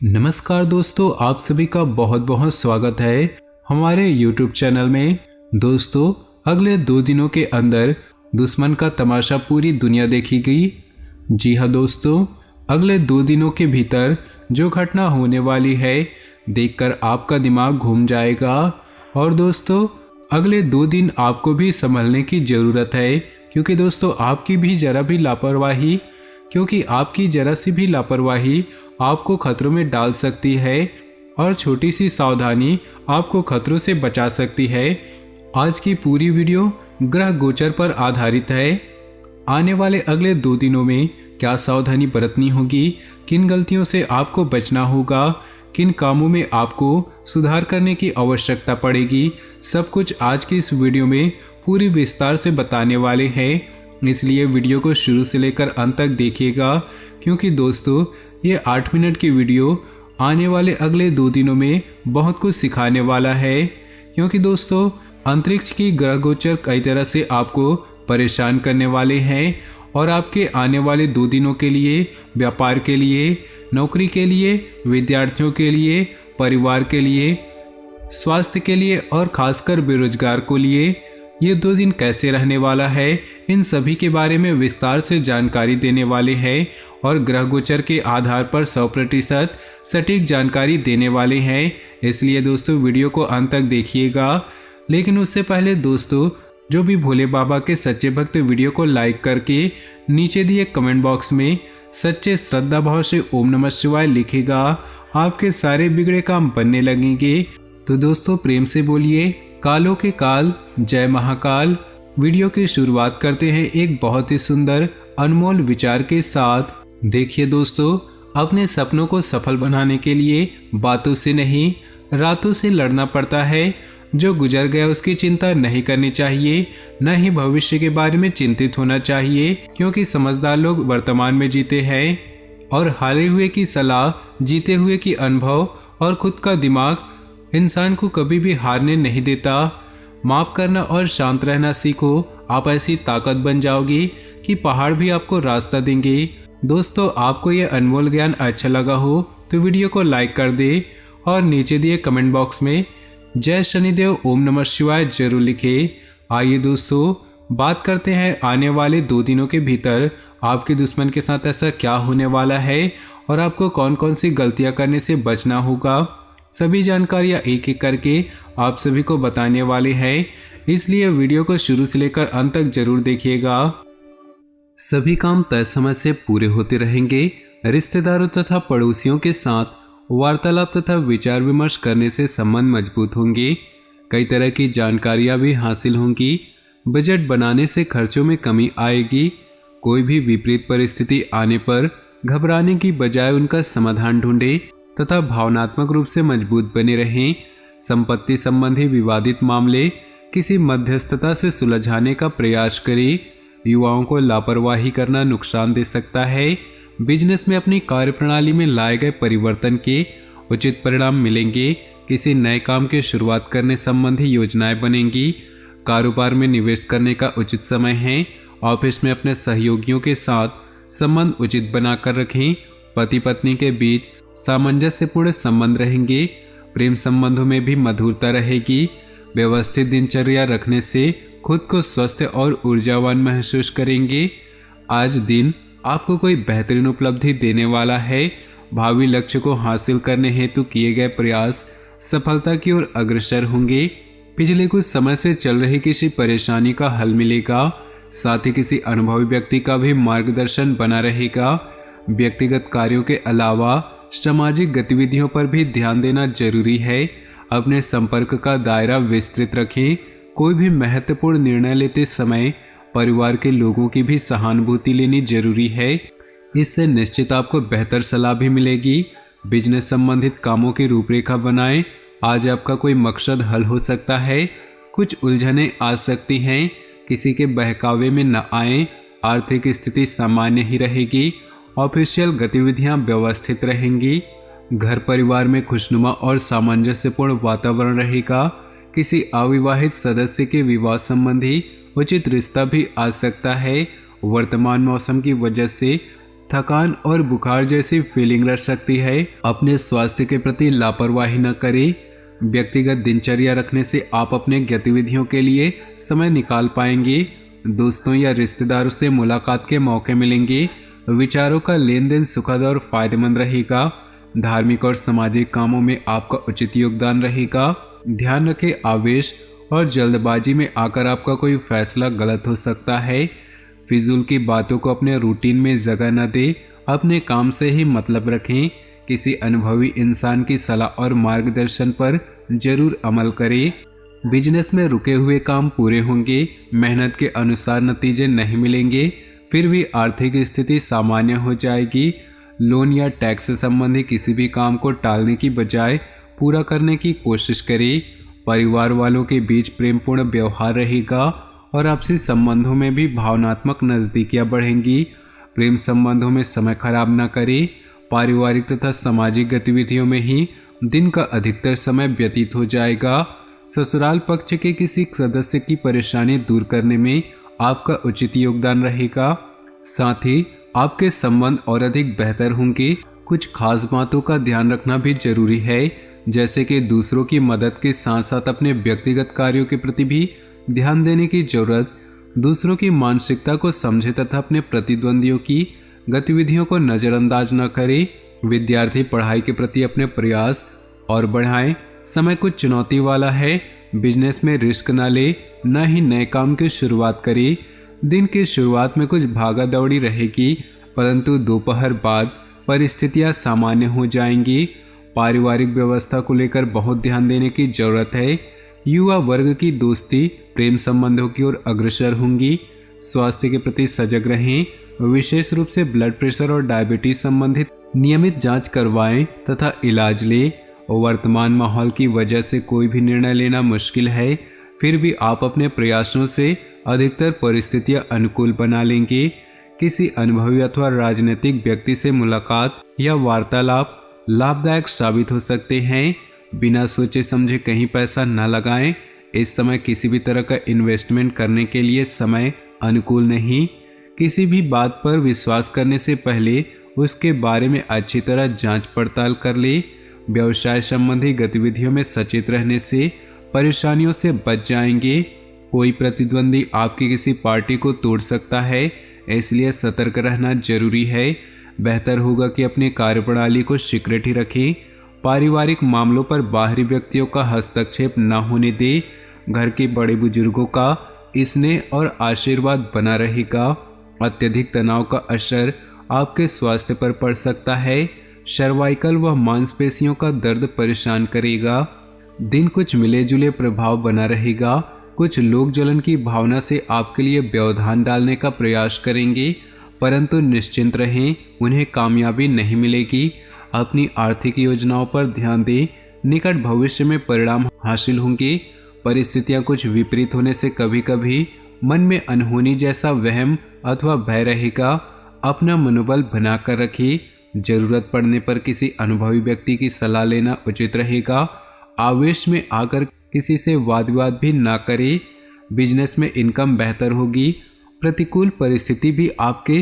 नमस्कार दोस्तों, आप सभी का बहुत बहुत स्वागत है हमारे YouTube चैनल में। दोस्तों, अगले 2 दिनों के अंदर दुश्मन का तमाशा पूरी दुनिया देखेगी। जी हाँ दोस्तों, अगले 2 दिनों के भीतर जो घटना होने वाली है देखकर आपका दिमाग घूम जाएगा। और दोस्तों, अगले 2 दिन आपको भी संभलने की ज़रूरत है, क्योंकि दोस्तों आपकी भी ज़रा सी भी लापरवाही आपको खतरों में डाल सकती है और छोटी सी सावधानी आपको खतरों से बचा सकती है। आज की पूरी वीडियो ग्रह गोचर पर आधारित है। आने वाले अगले 2 दिनों में क्या सावधानी बरतनी होगी, किन गलतियों से आपको बचना होगा, किन कामों में आपको सुधार करने की आवश्यकता पड़ेगी, सब कुछ आज की इस वीडियो में पूरी विस्तार से बताने वाले हैं। इसलिए वीडियो को शुरू से लेकर अंत तक देखिएगा, क्योंकि दोस्तों ये 8 मिनट की वीडियो आने वाले अगले 2 दिनों में बहुत कुछ सिखाने वाला है। क्योंकि दोस्तों अंतरिक्ष की ग्रह गोचर कई तरह से आपको परेशान करने वाले हैं और आपके आने वाले 2 दिनों के लिए, व्यापार के लिए, नौकरी के लिए, विद्यार्थियों के लिए, परिवार के लिए, स्वास्थ्य के लिए और खासकर बेरोजगार को लिए ये 2 दिन कैसे रहने वाला है, इन सभी के बारे में विस्तार से जानकारी देने वाले हैं और ग्रह गोचर के आधार पर 100% सटीक जानकारी देने वाले हैं। इसलिए दोस्तों वीडियो को अंत तक देखिएगा। लेकिन उससे पहले दोस्तों, जो भी भोले बाबा के सच्चे भक्त वीडियो को लाइक करके नीचे दिए कमेंट बॉक्स में सच्चे श्रद्धा भाव से ओम नमः शिवाय लिखेगा, आपके सारे बिगड़े काम बनने लगेंगे। तो दोस्तों प्रेम से बोलिए कालों के काल, जय महाकाल। वीडियो की शुरुआत करते हैं एक बहुत ही सुंदर अनमोल विचार के साथ। देखिए दोस्तों, अपने सपनों को सफल बनाने के लिए बातों से नहीं, रातों से लड़ना पड़ता है। जो गुजर गया उसकी चिंता नहीं करनी चाहिए, न ही भविष्य के बारे में चिंतित होना चाहिए, क्योंकि समझदार लोग वर्तमान में जीते हैं और हारे हुए की सलाह, जीते हुए की अनुभव और खुद का दिमाग इंसान को कभी भी हारने नहीं देता। माफ करना और शांत रहना सीखो, आप ऐसी ताकत बन जाओगी कि पहाड़ भी आपको रास्ता देंगे। दोस्तों, आपको यह अनमोल ज्ञान अच्छा लगा हो तो वीडियो को लाइक कर दे और नीचे दिए कमेंट बॉक्स में जय शनिदेव ओम नमः शिवाय जरूर लिखे। आइए दोस्तों, बात करते हैं आने वाले 2 दिनों के भीतर आपके दुश्मन के साथ ऐसा क्या होने वाला है और आपको कौन कौन सी गलतियां करने से बचना होगा। सभी जानकारियां एक एक करके आप सभी को बताने वाले हैं, इसलिए वीडियो को शुरू से लेकर अंत तक जरूर देखिएगा। सभी काम तय समय से पूरे होते रहेंगे। रिश्तेदारों तथा पड़ोसियों के साथ वार्तालाप तथा विचार विमर्श करने से संबंध मजबूत होंगे। कई तरह की जानकारियां भी हासिल होंगी। बजट बनाने से खर्चों में कमी आएगी। कोई भी विपरीत परिस्थिति आने पर घबराने की बजाय उनका समाधान ढूंढे तथा भावनात्मक रूप से मजबूत बने रहें। संपत्ति संबंधी विवादित मामले किसी मध्यस्थता से सुलझाने का प्रयास करें। युवाओं को लापरवाही करना नुकसान दे सकता है। बिजनेस में अपनी कार्यप्रणाली में लाए गए परिवर्तन के उचित परिणाम मिलेंगे। किसी नए काम की शुरुआत करने संबंधी योजनाएं बनेंगी। कारोबार में निवेश करने का उचित समय है। ऑफिस में अपने सहयोगियों के साथ संबंध उचित बनाकर रखें। पति पत्नी के बीच सामंजस्यपूर्ण संबंध रहेंगे। प्रेम संबंधों में भी मधुरता रहेगी। व्यवस्थित दिनचर्या रखने से खुद को स्वस्थ और ऊर्जावान महसूस करेंगे। आज दिन आपको कोई बेहतरीन उपलब्धि देने वाला है। भावी लक्ष्य को हासिल करने हेतु किए गए प्रयास सफलता की ओर अग्रसर होंगे। पिछले कुछ समय से चल रही किसी परेशानी का हल मिलेगा। साथ ही किसी अनुभवी व्यक्ति का भी मार्गदर्शन बना रहेगा। व्यक्तिगत कार्यों के अलावा सामाजिक गतिविधियों पर भी ध्यान देना जरूरी है। अपने संपर्क का दायरा विस्तृत रखें। कोई भी महत्वपूर्ण निर्णय लेते समय परिवार के लोगों की भी सहानुभूति लेनी जरूरी है। इससे निश्चित आपको बेहतर सलाह भी मिलेगी। बिजनेस संबंधित कामों की रूपरेखा बनाएं। आज आपका कोई मकसद हल हो सकता है। कुछ उलझनें आ सकती हैं, किसी के बहकावे में न आएं। आर्थिक स्थिति सामान्य ही रहेगी। ऑफिशियल गतिविधियां व्यवस्थित रहेंगी। घर परिवार में खुशनुमा और सामंजस्यपूर्ण वातावरण रहेगा। किसी अविवाहित सदस्य के विवाह संबंधी उचित रिश्ता भी आ सकता है। वर्तमान मौसम की वजह से थकान और बुखार जैसी फीलिंग रह सकती है। अपने स्वास्थ्य के प्रति लापरवाही न करें। व्यक्तिगत दिनचर्या रखने से आप अपने गतिविधियों के लिए समय निकाल पाएंगे। दोस्तों या रिश्तेदारों से मुलाकात के मौके मिलेंगे। विचारों का लेन देन सुखद और फायदेमंद रहेगा। धार्मिक और सामाजिक कामों में आपका उचित योगदान रहेगा। ध्यान रखें, आवेश और जल्दबाजी में आकर आपका कोई फैसला गलत हो सकता है। फिजूल की बातों को अपने रूटीन में जगह न दें। अपने काम से ही मतलब रखें। किसी अनुभवी इंसान की सलाह और मार्गदर्शन पर जरूर अमल करें। बिजनेस में रुके हुए काम पूरे होंगे। मेहनत के अनुसार नतीजे नहीं मिलेंगे, फिर भी आर्थिक स्थिति सामान्य हो जाएगी। लोन या टैक्स से संबंधी किसी भी काम को टालने की बजाय पूरा करने की कोशिश करें। परिवार वालों के बीच प्रेमपूर्ण व्यवहार रहेगा और आपसी संबंधों में भी भावनात्मक नज़दीकियां बढ़ेंगी। प्रेम संबंधों में समय खराब न करें। पारिवारिक तथा सामाजिक गतिविधियों में ही दिन का अधिकतर समय व्यतीत हो जाएगा। ससुराल पक्ष के किसी सदस्य की परेशानी दूर करने में आपका उचित योगदान रहेगा। साथ ही आपके संबंध और अधिक बेहतर होंगे। कुछ खास बातों का ध्यान रखना भी जरूरी है, जैसे कि दूसरों की मदद के साथ साथ अपने व्यक्तिगत कार्यों के प्रति भी ध्यान देने की जरूरत। दूसरों की मानसिकता को समझे तथा अपने प्रतिद्वंदियों की गतिविधियों को नज़रअंदाज न करें। विद्यार्थी पढ़ाई के प्रति अपने प्रयास और बढ़ाएं। समय कुछ चुनौती वाला है। बिजनेस में रिस्क न ले, न ही नए काम की शुरुआत करें। दिन की शुरुआत में कुछ भागा दौड़ी रहेगी, परंतु दोपहर बाद परिस्थितियां सामान्य हो जाएंगी। पारिवारिक व्यवस्था को लेकर बहुत ध्यान देने की जरूरत है। युवा वर्ग की दोस्ती प्रेम संबंधों की ओर अग्रसर होंगी। स्वास्थ्य के प्रति सजग रहें। विशेष रूप से ब्लड प्रेशर और डायबिटीज संबंधित नियमित जांच करवाएं तथा इलाज लें। वर्तमान माहौल की वजह से कोई भी निर्णय लेना मुश्किल है, फिर भी आप अपने प्रयासों से अधिकतर परिस्थितियां अनुकूल बना लेंगे। किसी अनुभवी अथवा राजनीतिक व्यक्ति से मुलाकात या वार्तालाप लाभदायक साबित हो सकते हैं। बिना सोचे समझे कहीं पैसा न लगाएं। इस समय किसी भी तरह का इन्वेस्टमेंट करने के लिए समय अनुकूल नहीं। किसी भी बात पर विश्वास करने से पहले उसके बारे में अच्छी तरह जांच पड़ताल कर ले। व्यवसाय संबंधी गतिविधियों में सचेत रहने से परेशानियों से बच जाएंगे। कोई प्रतिद्वंदी आपकी किसी पार्टी को तोड़ सकता है, इसलिए सतर्क रहना जरूरी है। बेहतर होगा कि अपनी कार्यप्रणाली को सीक्रेट ही रखें। पारिवारिक मामलों पर बाहरी व्यक्तियों का हस्तक्षेप न होने दें। घर के बड़े बुजुर्गों का स्नेह और आशीर्वाद बना रहेगा। अत्यधिक तनाव का असर आपके स्वास्थ्य पर पड़ सकता है। सर्वाइकल व मांसपेशियों का दर्द परेशान करेगा। दिन कुछ मिले जुले प्रभाव बना रहेगा। कुछ लोग जलन की भावना से आपके लिए व्यवधान डालने का प्रयास करेंगे, परंतु निश्चिंत रहें, उन्हें कामयाबी नहीं मिलेगी। अपनी आर्थिक योजनाओं पर ध्यान दें। निकट भविष्य में परिणाम हासिल होंगे। परिस्थितियां कुछ विपरीत होने से कभी कभी मन में अनहोनी जैसा वहम अथवा भय रहेगा। अपना मनोबल बनाकर रखिए। जरूरत पड़ने पर किसी अनुभवी व्यक्ति की सलाह लेना उचित रहेगा। आवेश में आकर किसी से वाद विवाद भी ना करें। बिजनेस में इनकम बेहतर होगी। प्रतिकूल परिस्थिति भी आपके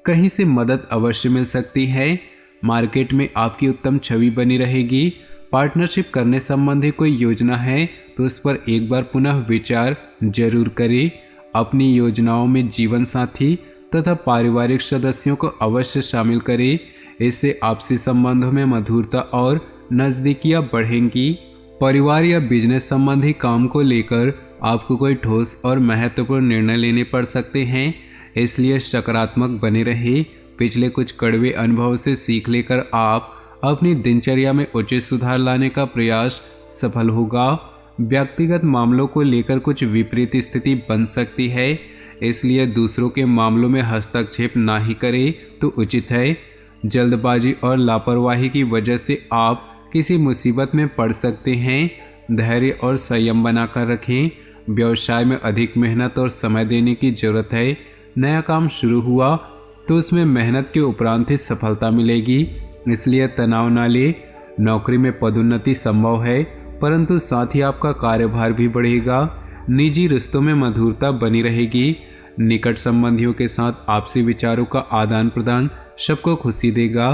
कहीं से मदद अवश्य मिल सकती है। मार्केट में आपकी उत्तम छवि बनी रहेगी। पार्टनरशिप करने संबंधी कोई योजना है तो उस पर एक बार पुनः विचार जरूर करें। अपनी योजनाओं में जीवन साथी तथा पारिवारिक सदस्यों को अवश्य शामिल करें। इससे आपसी संबंधों में मधुरता और नज़दीकियां बढ़ेंगी। परिवार या बिजनेस संबंधी काम को लेकर आपको कोई ठोस और महत्वपूर्ण निर्णय लेने पड़ सकते हैं, इसलिए सकारात्मक बने रहे। पिछले कुछ कड़वे अनुभव से सीख लेकर आप अपनी दिनचर्या में उचित सुधार लाने का प्रयास सफल होगा। व्यक्तिगत मामलों को लेकर कुछ विपरीत स्थिति बन सकती है, इसलिए दूसरों के मामलों में हस्तक्षेप ना ही करें तो उचित है। जल्दबाजी और लापरवाही की वजह से आप किसी मुसीबत में पड़ सकते हैं। धैर्य और संयम बनाकर रखें। व्यवसाय में अधिक मेहनत और समय देने की जरूरत है। नया काम शुरू हुआ तो उसमें मेहनत के उपरांत ही सफलता मिलेगी, इसलिए तनाव न ले। नौकरी में पदोन्नति संभव है, परंतु साथ ही आपका कार्यभार भी बढ़ेगा। निजी रिश्तों में मधुरता बनी रहेगी। निकट संबंधियों के साथ आपसी विचारों का आदान प्रदान सबको खुशी देगा।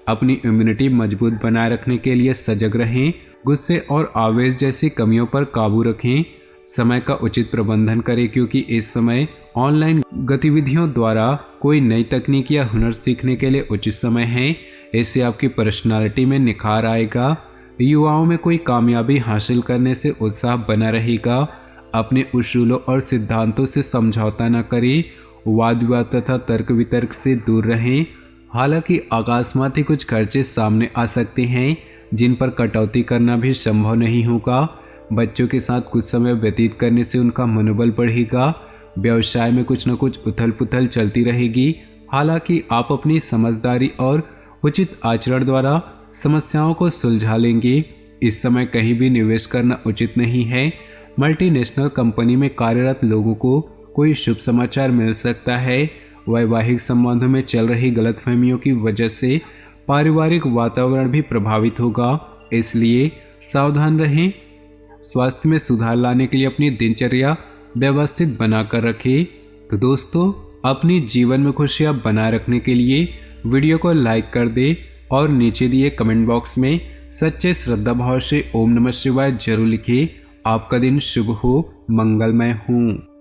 अपनी इम्यूनिटी मजबूत बनाए रखने के लिए सजग रहें। गुस्से और आवेश जैसी कमियों पर काबू रखें। समय का उचित प्रबंधन करें, क्योंकि इस समय ऑनलाइन गतिविधियों द्वारा कोई नई तकनीक या हुनर सीखने के लिए उचित समय है। इससे आपकी पर्सनालिटी में निखार आएगा। युवाओं में कोई कामयाबी हासिल करने से उत्साह बना रहेगा। अपने उसूलों और सिद्धांतों से समझौता न करें। वाद विवाद तथा तर्क वितर्क से दूर रहें। हालांकि अकस्मात ही कुछ खर्चे सामने आ सकते हैं, जिन पर कटौती करना भी संभव नहीं होगा। बच्चों के साथ कुछ समय व्यतीत करने से उनका मनोबल बढ़ेगा। व्यवसाय में कुछ न कुछ उथल पुथल चलती रहेगी। हालांकि आप अपनी समझदारी और उचित आचरण द्वारा समस्याओं को सुलझा लेंगे। इस समय कहीं भी निवेश करना उचित नहीं है। मल्टीनेशनल कंपनी में कार्यरत लोगों को कोई शुभ समाचार मिल सकता है। वैवाहिक संबंधों में चल रही गलतफहमियों की वजह से पारिवारिक वातावरण भी प्रभावित होगा, इसलिए सावधान रहें। स्वास्थ्य में सुधार लाने के लिए अपनी दिनचर्या व्यवस्थित बनाकर रखें। तो दोस्तों, अपनी जीवन में खुशियां बनाए रखने के लिए वीडियो को लाइक कर दें और नीचे दिए कमेंट बॉक्स में सच्चे श्रद्धा भाव से ओम नमः शिवाय जरूर लिखें। आपका दिन शुभ हो, मंगलमय हो।